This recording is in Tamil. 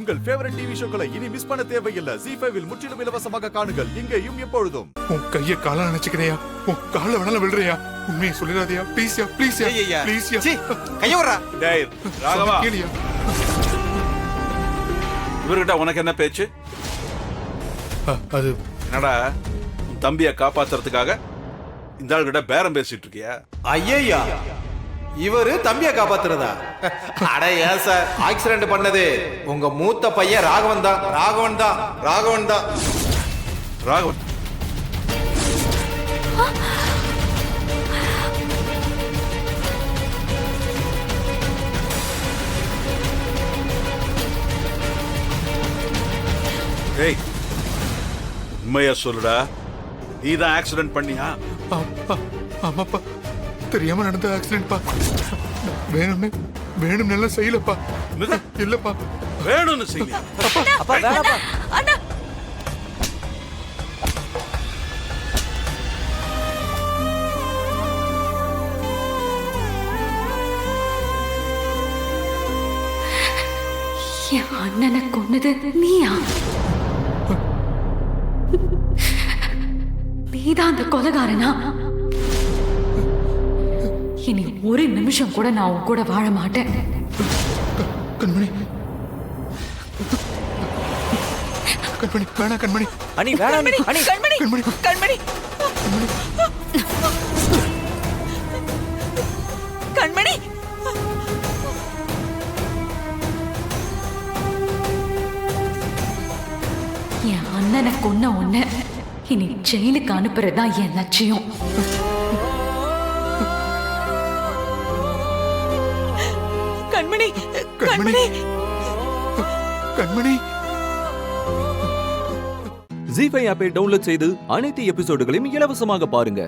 உங்கள் ஃபேவரட் டிவி ஷோக்களை இனி மிஸ் பண்ண தேவையில்லை. ZEE5 இல் முற்றிலும் இலவசமாக காணுங்கள், இங்கேயும் எப்பொழுதும். உன் கைய கால நினைச்சுக்கிறியா? உன் கால வேணாலும் விழுறியா? உண்மையை சொல்லிடாதயா? ப்ளீஸ்யா, ப்ளீஸ்யா, ப்ளீஸ்யா. கைய வரா. டேய் ராகவா, கேளியா? இவர்கிட்ட உனக்கு என்ன பேச்சு? அது என்னடா உன் தம்பியை காப்பாத்துறதுக்காக இந்த ஆள்கிட்ட பேரம் பேசிட்டு இருக்கியா? ஐயா, இவரு தம்பிய காப்பாத்துறதா? அட ஏன் சார், ஆக்சிடென்ட் பண்ணது உங்க மூத்த பையன் ராகவன் தான். ராகவன் தான். ராகவன் ஏய், உண்மையா சொல்லுடா, நீதான் ஆக்சிடென்ட் பண்ணியா? ஆமாப்பா, தெரியாம நடந்த ஆக்சிடென்ட் பா. வேணும் நல்லா செய்யலப்பா. இல்லப்பா, வேணும்னு செய்ய. அப்பா வேணாப்பா. என் அண்ணனை கொன்னது நீயா? நீதான் அந்த கொலைகாரனா? இனி ஒரு நிமிஷம் கூட நான் உன் கூட வாழ மாட்டேன். கண்மணி, வேணா கண்மணி. அனி வேணாம். கண்மணி, என் அண்ணனை கொன்ன உன்னை இனி ஜெயிலுக்கு அனுப்புறதுதான் என் லட்சியம். கண்மணி, ZEE5 ஆப்பை டவுன்லோட் செய்து அனைத்து எபிசோடுகளையும் இலவசமாக பாருங்க.